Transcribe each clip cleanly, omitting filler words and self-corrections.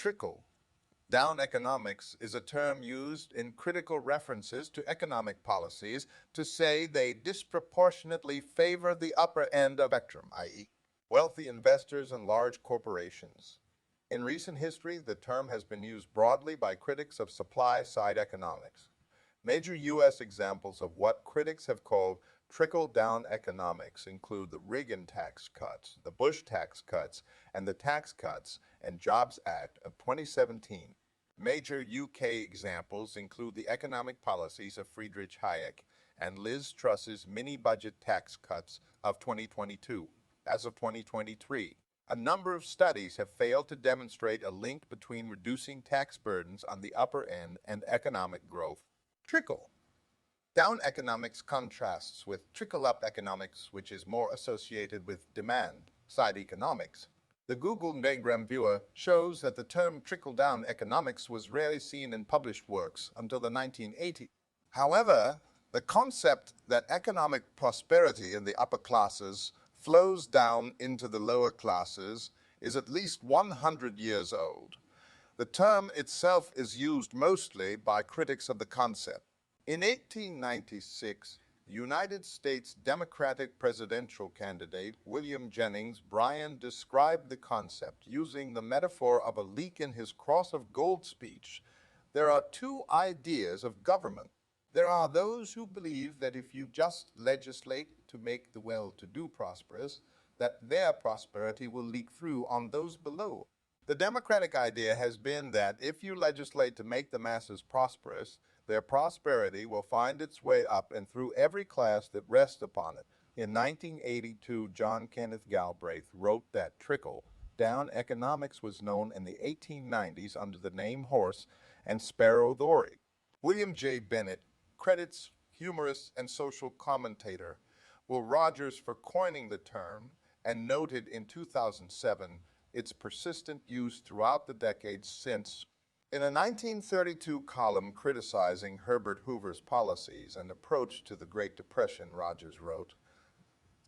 Trickle-down economics is a term used in critical references to economic policies to say they disproportionately favor the upper end of the spectrum, i.e., wealthy investors and large corporations. In recent history, the term has been used broadly by critics of supply-side economics. Major U.S. examples of what critics have called trickle-down economics include the Reagan tax cuts, the Bush tax cuts, and the Tax Cuts and Jobs Act of 2017. Major UK examples include the economic policies of Friedrich Hayek and Liz Truss's mini-budget tax cuts of 2022. As of 2023, a number of studies have failed to demonstrate a link between reducing tax burdens on the upper end and economic growth. Trickle-down economics contrasts with trickle-up economics, which is more associated with demand-side economics. The Google diagram viewer shows that the term trickle-down economics was rarely seen in published works until the 1980s. However, the concept that economic prosperity in the upper classes flows down into the lower classes is at least 100 years old. The term itself is used mostly by critics of the concept. In 1896, United States Democratic presidential candidate William Jennings Bryan described the concept using the metaphor of a leak in his Cross of Gold speech. There are two ideas of government. There are those who believe that if you just legislate to make the well-to-do prosperous, that their prosperity will leak through on those below. The Democratic idea has been that if you legislate to make the masses prosperous, their prosperity will find its way up and through every class that rests upon it. In 1982, John Kenneth Galbraith wrote that trickle-down economics was known in the 1890s under the name horse and sparrow theory. William J. Bennett credits humorist and social commentator Will Rogers for coining the term and noted in 2007 its persistent use throughout the decades since. In a 1932 column criticizing Herbert Hoover's policies and approach to the Great Depression, Rogers wrote,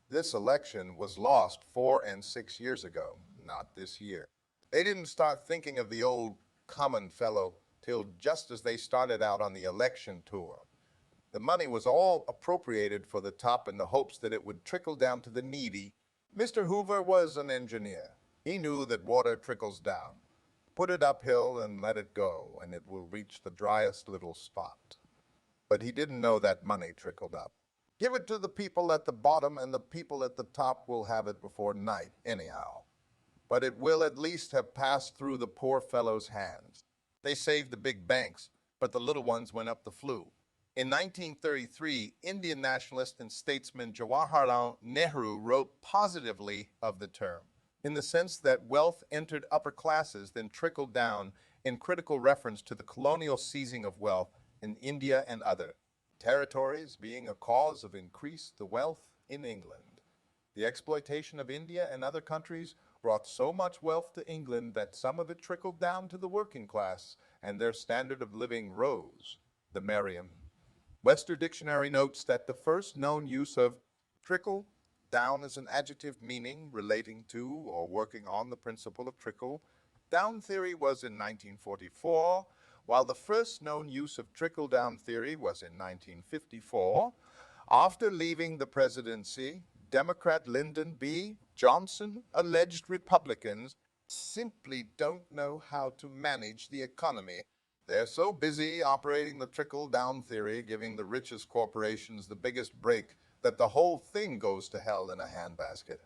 "This election was lost 4 and 6 years ago, not this year. They didn't start thinking of the old common fellow till just as they started out on the election tour. The money was all appropriated for the top in the hopes that it would trickle down to the needy. Mr. Hoover was an engineer. He knew that water trickles down. Put it uphill and let it go, and it will reach the driest little spot. But he didn't know that money trickled up. Give it to the people at the bottom, and the people at the top will have it before night, anyhow. But it will at least have passed through the poor fellow's hands. They saved the big banks, but the little ones went up the flue." In 1933, Indian nationalist and statesman Jawaharlal Nehru wrote positively of the term, in the sense that wealth entered upper classes, then trickled down, in critical reference to the colonial seizing of wealth in India and other territories being a cause of increased the wealth in England. The exploitation of India and other countries brought so much wealth to England that some of it trickled down to the working class, and their standard of living rose. The Merriam-Webster Dictionary notes that the first known use of trickle down as an adjective meaning relating to or working on the principle of trickle-down theory was in 1944, while the first known use of trickle-down theory was in 1954. After leaving the presidency, Democrat Lyndon B. Johnson alleged Republicans simply don't know how to manage the economy. They're so busy operating the trickle-down theory, giving the richest corporations the biggest break, that the whole thing goes to hell in a handbasket.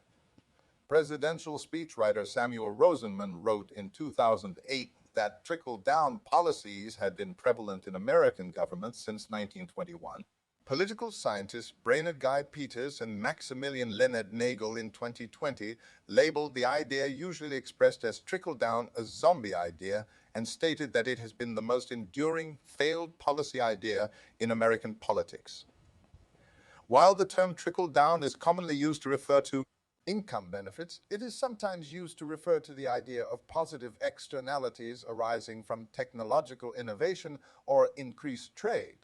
Presidential speechwriter Samuel Rosenman wrote in 2008 that trickle-down policies had been prevalent in American governments since 1921. Political scientists Brainerd Guy Peters and Maximilian Leonard Nagel in 2020 labeled the idea usually expressed as trickle-down a zombie idea and stated that it has been the most enduring failed policy idea in American politics. While the term trickle-down is commonly used to refer to income benefits, it is sometimes used to refer to the idea of positive externalities arising from technological innovation or increased trade.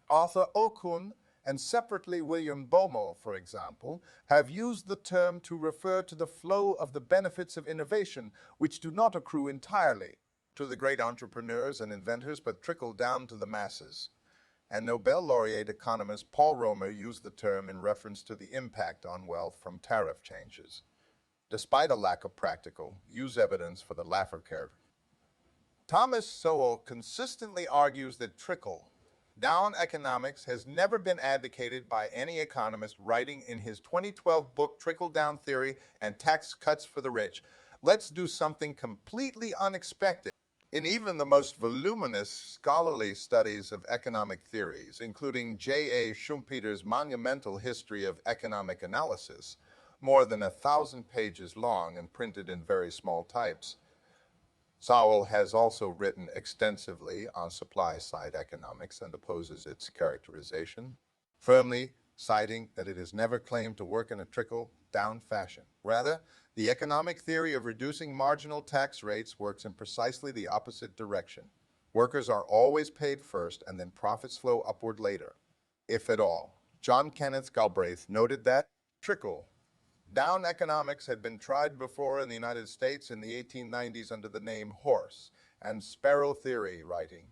Arthur Okun and separately William Bomo, for example, have used the term to refer to the flow of the benefits of innovation which do not accrue entirely to the great entrepreneurs and inventors, but trickled down to the masses. And Nobel laureate economist Paul Romer used the term in reference to the impact on wealth from tariff changes, despite a lack of practical use evidence for the latter character. Thomas Sowell consistently argues that trickle-down economics has never been advocated by any economist, writing in his 2012 book Trickle-Down Theory and Tax Cuts for the Rich. Let's do something completely unexpected. In even the most voluminous scholarly studies of economic theories, including J.A. Schumpeter's monumental History of Economic Analysis, more than 1,000 pages long and printed in very small types, Sowell has also written extensively on supply-side economics and opposes its characterization, firmly citing that it has never claimed to work in a trickle-down fashion. Rather, the economic theory of reducing marginal tax rates works in precisely the opposite direction. Workers are always paid first and then profits flow upward later, if at all. John Kenneth Galbraith noted that trickle-down economics had been tried before in the United States in the 1890s under the name horse and sparrow theory, writing,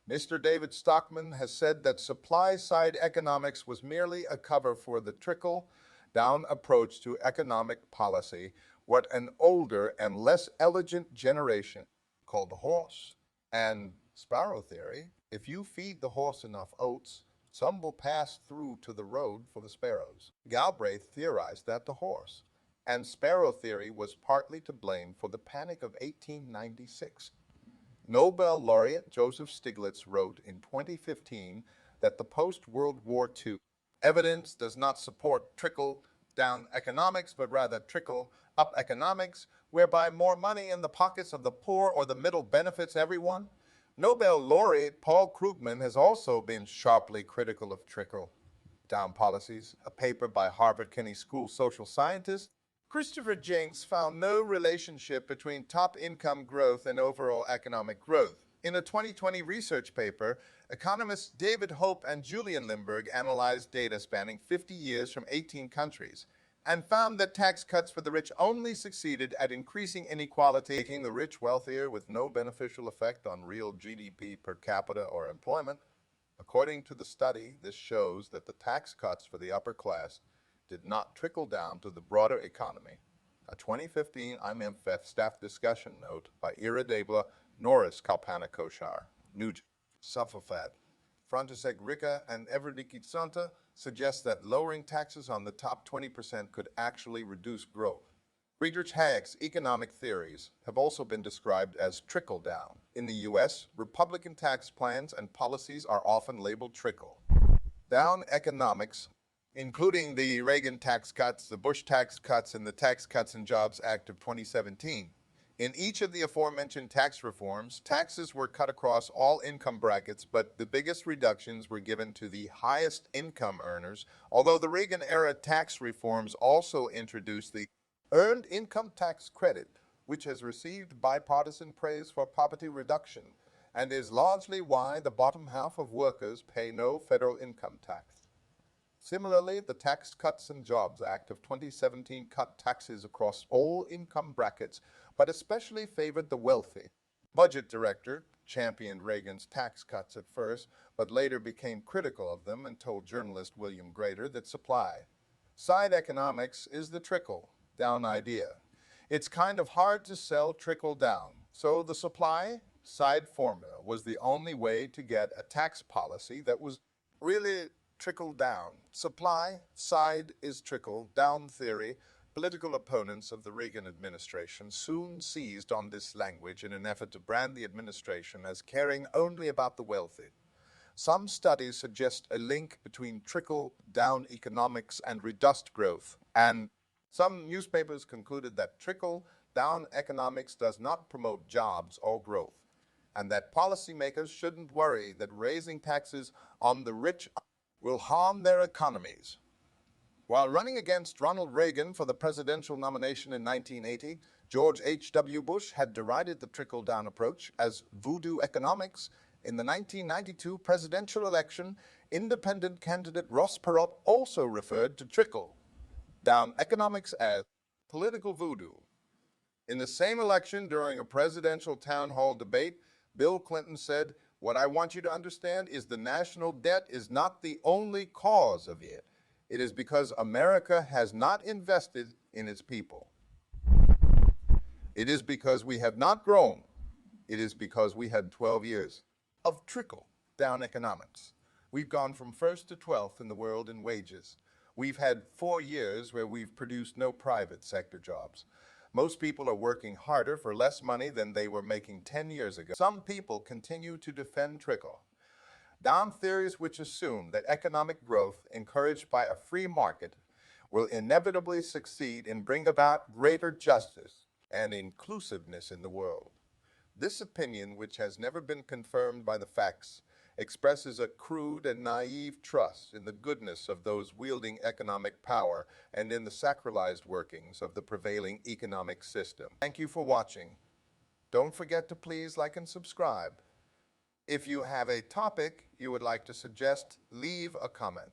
Mr. David Stockman has said that supply-side economics was merely a cover for the trickle-down approach to economic policy, what an older and less elegant generation called the horse and sparrow theory. If you feed the horse enough oats, some will pass through to the road for the sparrows. Galbraith theorized that the horse and sparrow theory was partly to blame for the Panic of 1896. Nobel laureate Joseph Stiglitz wrote in 2015 that the post-World War II evidence does not support trickle-down economics, but rather trickle-up economics, whereby more money in the pockets of the poor or the middle benefits everyone. Nobel laureate Paul Krugman has also been sharply critical of trickle-down policies. A paper by Harvard Kennedy School social scientist Christopher Jenks found no relationship between top income growth and overall economic growth. In a 2020 research paper, economists David Hope and Julian Limburg analyzed data spanning 50 years from 18 countries and found that tax cuts for the rich only succeeded at increasing inequality, making the rich wealthier with no beneficial effect on real GDP per capita or employment. According to the study, this shows that the tax cuts for the upper class did not trickle down to the broader economy. A 2015 IMF staff discussion note by Iridabla Norris Kalpana-Koshar, Nugent, Safafat, Frantisek Rika, and Everdiki Santa suggests that lowering taxes on the top 20% could actually reduce growth. Friedrich Hayek's economic theories have also been described as trickle-down. In the U.S., Republican tax plans and policies are often labeled trickle-down economics, including the Reagan tax cuts, the Bush tax cuts, and the Tax Cuts and Jobs Act of 2017. In each of the aforementioned tax reforms, taxes were cut across all income brackets, but the biggest reductions were given to the highest income earners, although the Reagan-era tax reforms also introduced the Earned Income Tax Credit, which has received bipartisan praise for poverty reduction, and is largely why the bottom half of workers pay no federal income tax. Similarly, the Tax Cuts and Jobs Act of 2017 cut taxes across all income brackets, but especially favored the wealthy. Budget Director championed Reagan's tax cuts at first, but later became critical of them and told journalist William Grader that supply-side economics is the trickle-down idea. It's kind of hard to sell trickle-down, so the supply-side formula was the only way to get a tax policy that was really trickle-down. Supply-side is trickle-down theory. Political opponents of the Reagan administration soon seized on this language in an effort to brand the administration as caring only about the wealthy. Some studies suggest a link between trickle-down economics and reduced growth, and some newspapers concluded that trickle-down economics does not promote jobs or growth, and that policymakers shouldn't worry that raising taxes on the rich will harm their economies. While running against Ronald Reagan for the presidential nomination in 1980, George H.W. Bush had derided the trickle-down approach as voodoo economics. In the 1992 presidential election, independent candidate Ross Perot also referred to trickle-down economics as political voodoo. In the same election, during a presidential town hall debate, Bill Clinton said, "What I want you to understand is the national debt is not the only cause of it. It is because America has not invested in its people. It is because we have not grown. It is because we had 12 years of trickle-down economics. We've gone from first to 12th in the world in wages. We've had 4 years where we've produced no private sector jobs. Most people are working harder for less money than they were making 10 years ago. Some people continue to defend trickle-down theories which assume that economic growth encouraged by a free market will inevitably succeed in bringing about greater justice and inclusiveness in the world. This opinion, which has never been confirmed by the facts, expresses a crude and naive trust in the goodness of those wielding economic power and in the sacralized workings of the prevailing economic system. Thank you for watching. Don't forget to please like and subscribe. If you have a topic you would like to suggest, leave a comment.